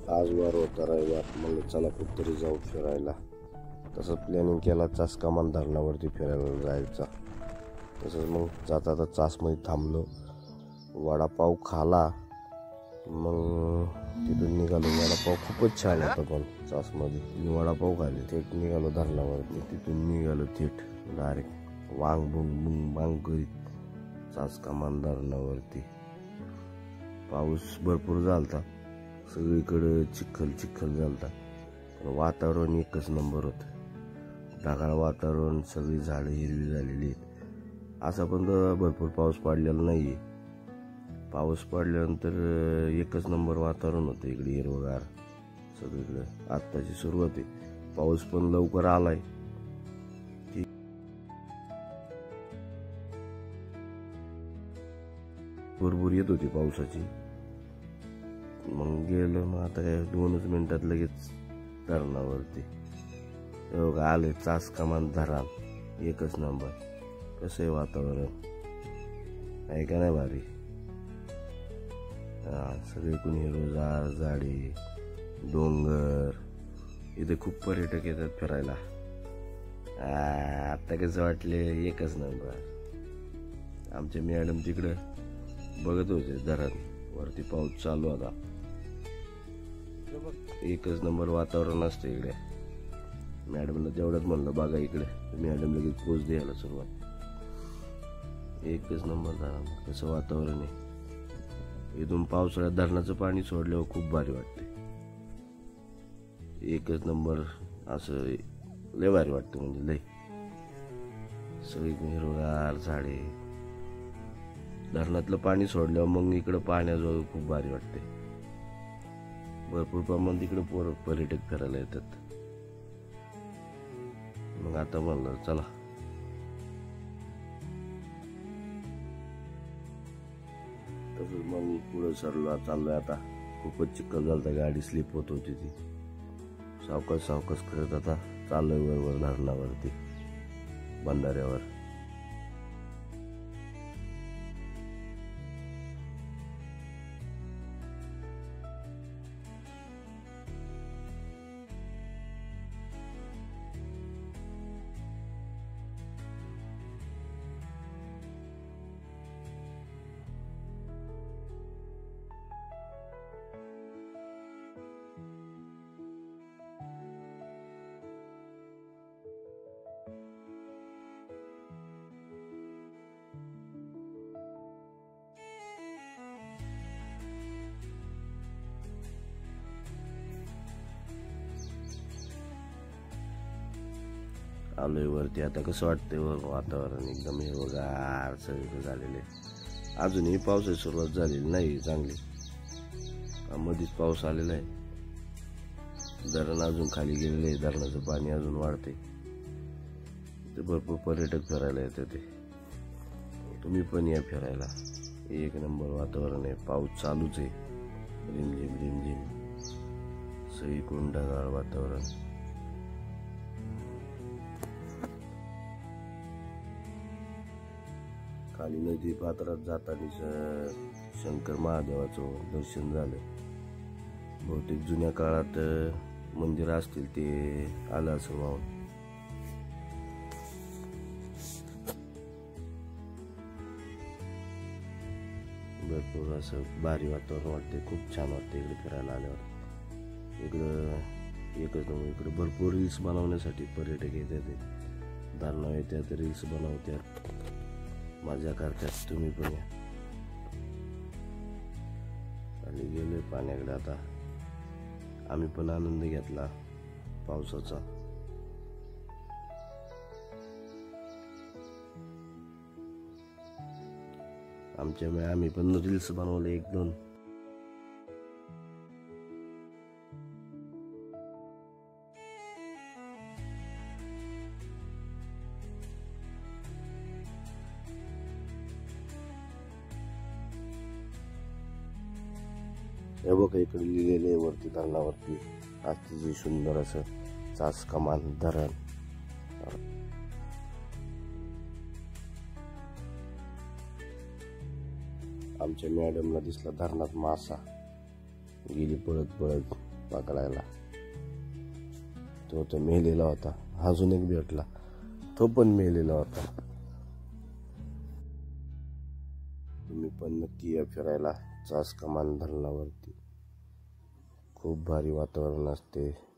आज वार होता रविवार, म्हणलं चला कुठतरी जाऊ फिरायला. तसं प्लॅनिंग केला चास कमान धरणावरती फिरायला जायचा. तसंच मग जाता चासमध्ये थांबलो, वडापाव खाला. मग तिथून निघालो. वडापाव खूपच छान होता, पण चासमध्ये मी वडापाव खाले. थेट निघालो धरणावरती. तिथून निघालो थेट डायरेक्ट वांग बुंग बुंग बांग करीत चास कमान धरणावरती. पाऊस भरपूर झालता, सगळीकडे चिखल चिखल झालता. पण वातावरण एकच नंबर होतं. ढगाळ वातावरण, सगळी झाडं हिरवी झालेली. असा पण भरपूर पाऊस पडलेला नाहीये. पाऊस पडल्यानंतर एकच नंबर वातावरण होतं इकडे, हिरवगार सगळीकडे. आत्ताची सुरुवात आहे, पाऊस पण लवकर आलाय. भरपूर येत होती पावसाची. मग गेलो. मग आता काय 2 मिनिटात लगेच धरणावरती. आले चास कमान धरण, एकच नंबर. कसं आहे वातावरण, आहे का नाही भारी? सगळे कोणी हिरवगार झाडे, डोंगर. इथे खूप पर्यटक येतात फिरायला. आता कसं वाटले, एकच नंबर. आमचे मॅडम तिकडं बघत होते धरण वरती, पाऊस चालू होता. एकच नंबर वातावरण असतं इकडे. मॅडमला तेवढंच म्हणलं बघा इकडे, मॅडम लगेच पोच द्यायला सुरुवात. एकच नंबर धरण, कसं वातावरण आहे. इथून पावसाळ्यात धरणाचं पाणी सोडल्यावर खूप भारी वाटते. एकच नंबर, असं लय भारी वाटतं, म्हणजे लय. सगळी हिरवगार झाडे. धरणातलं पाणी सोडल्यावर मग इकडं पाण्याजवळ खूप भारी वाटते. भरपूर प्रमाणात इकडे पर्यटक फिरायला येतात. मग आता म्हणलं चला. तसंच मग मी पुढे चाललोय आता. खूपच चिखल झालता, गाडी स्लिप होत होती ती. सावकाश सावकाश करत आता चाललोय वर धरणावरती, बंधाऱ्यावर. आलोय वरती. आता कसं वाटतंय वर वातावरण, एकदम हिरवगार सगळीकडे झालेले. अजूनही पावसाची सुरुवात झालेली नाही चांगली. मध्येच पाऊस आलेला आहे. धरण अजून खाली गेलेलं आहे, धरणाचं पाणी अजून वाढते. ते भरपूर पर्यटक फिरायला येतात. ते तुम्ही पण या फिरायला. एक नंबर वातावरण आहे. पाऊस चालूच आहे, रिमझिम रिमझिम. सगळीकडून ढगाळ वातावरण. खाली नदी पात्रात जाताना शंकर महादेवाचं दर्शन झालं. बहुतेक जुन्या काळात मंदिर असतील, ते आलं असं वाहून. भरपूर असं भारी वातावरण वाटते. खूप छान वाटते इकडे फिरायला आल्यावर. इकडं एकच नंबर. इकडे भरपूर रील्स बनवण्यासाठी पर्यटक येतात. धरणावर येतात, रील्स बनवतात, मजा करतात. तुम्ही पण या. आणि गेलोय पाण्याकडे आता. आम्ही पण आनंद घेतला पावसाचा. आम्ही पण रील्स बनवले 1-2. हे बघा इकडे लिहिलेले वरती धरणावरती अतिशय सुंदर असं चास कमान धरण. आमच्या मॅडमला दिसला धरणात मासा, गेली पळत पळत. पकडायला. तो मेलेला होता. अजून एक भेटला, तो पण मेलेला होता. तुम्ही पण नक्की या फिरायला चास कमान धरणावरती. खूप भारी वातावरण असते.